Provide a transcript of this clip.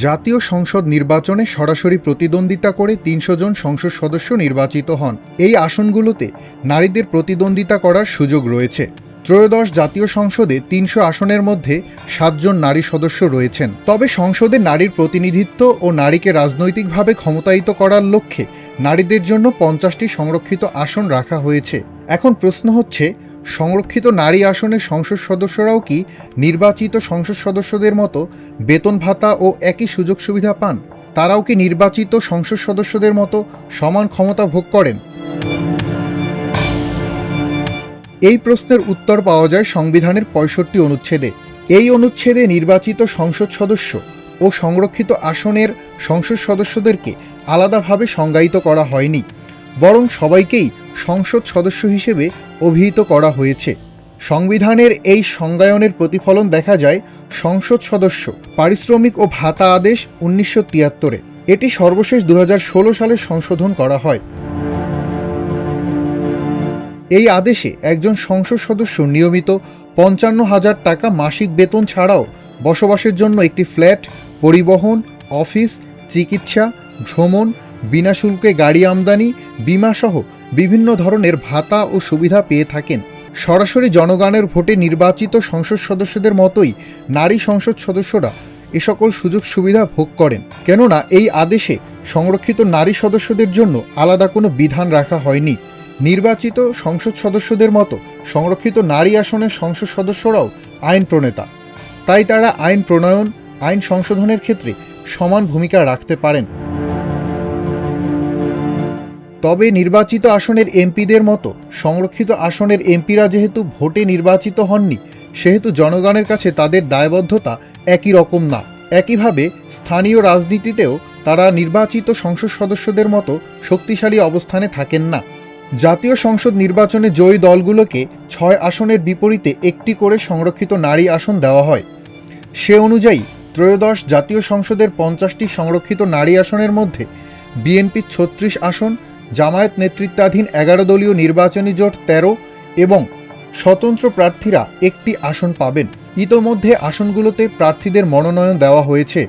জাতীয় সংসদ নির্বাচনে সরাসরি প্রতিদ্বন্দ্বিতা করে ৩০০ জন সংসদ সদস্য নির্বাচিত হন। এই আসনগুলোতে নারীদের প্রতিদ্বন্দ্বিতা করার সুযোগ রয়েছে। ত্রয়োদশ জাতীয় সংসদে ৩০০ আসনের মধ্যে ৭ জন নারী সদস্য রয়েছেন। তবে সংসদে নারীর প্রতিনিধিত্ব ও নারীকে রাজনৈতিকভাবে ক্ষমতায়িত করার লক্ষ্যে নারীদের জন্য ৫০টি সংরক্ষিত আসন রাখা হয়েছে। এখন প্রশ্ন হচ্ছে, সংরক্ষিত নারী আসনের সংসদ সদস্যরাও কি নির্বাচিত সংসদ সদস্যদের মতো বেতন ভাতা ও একই সুযোগ সুবিধা পান? তারাও কি নির্বাচিত সংসদ সদস্যদের মতো সমান ক্ষমতা ভোগ করেন? এই প্রশ্নের উত্তর পাওয়া যায় সংবিধানের ৬৫ অনুচ্ছেদে। এই অনুচ্ছেদে নির্বাচিত সংসদ সদস্য ও সংরক্ষিত আসনের সংসদ সদস্যদেরকে আলাদাভাবে সংজ্ঞায়িত করা হয়নি, বরং সবাইকেই সংসদ সদস্য হিসেবে অভিহিত করা হয়েছে। সংবিধানের এই সংজ্ঞায়নের প্রতিফলন দেখা যায় সংসদ সদস্য পারিশ্রমিক ও ভাতা আদেশ ১৯৭৩-এ। এটি সর্বশেষ ২০১৬ সালে সংশোধন করা হয়। এই আদেশে একজন সংসদ সদস্য নিয়মিত ৫৫,০০০ টাকা মাসিক বেতন ছাড়াও বসবাসের জন্য একটি ফ্ল্যাট, পরিবহন, অফিস, চিকিৎসা, ভ্রমণ, বিনা শুল্কে গাড়ি আমদানি, বিমাসহ বিভিন্ন ধরনের ভাতা ও সুবিধা পেয়ে থাকেন। সরাসরি জনগণের ভোটে নির্বাচিত সংসদ সদস্যদের মতোই নারী সংসদ সদস্যরা এ সকল সুযোগ সুবিধা ভোগ করেন, কেননা এই আদেশে সংরক্ষিত নারী সদস্যদের জন্য আলাদা কোনো বিধান রাখা হয়নি। নির্বাচিত সংসদ সদস্যদের মতো সংরক্ষিত নারী আসনের সংসদ সদস্যরাও আইন প্রণেতা, তাই তারা আইন প্রণয়ন, আইন সংশোধনের ক্ষেত্রে সমান ভূমিকা রাখতে পারেন। তবে নির্বাচিত আসনের এমপিদের মতো সংরক্ষিত আসনের এমপিরা যেহেতু ভোটে নির্বাচিত হননি, সেহেতু জনগণের কাছে তাদের দায়বদ্ধতা একই রকম না। একইভাবে স্থানীয় রাজনীতিতেও তারা নির্বাচিত সংসদ সদস্যদের মতো শক্তিশালী অবস্থানে থাকেন না। জাতীয় সংসদ নির্বাচনে জয়ী দলগুলোকে ৬ আসনের বিপরীতে একটি করে সংরক্ষিত নারী আসন দেওয়া হয়। সে অনুযায়ী ত্রয়োদশ জাতীয় সংসদের ৫০টি সংরক্ষিত নারী আসনের মধ্যে বিএনপির ৩৬ আসন, জামায়াত নেতৃত্বাধীন ১১ দলীয় নির্বাচনী জোট ১৩ এবং স্বতন্ত্র প্রার্থীরা একটি আসন পাবেন। ইতোমধ্যে আসনগুলোতে প্রার্থীদের মনোনয়ন দেওয়া হয়েছে।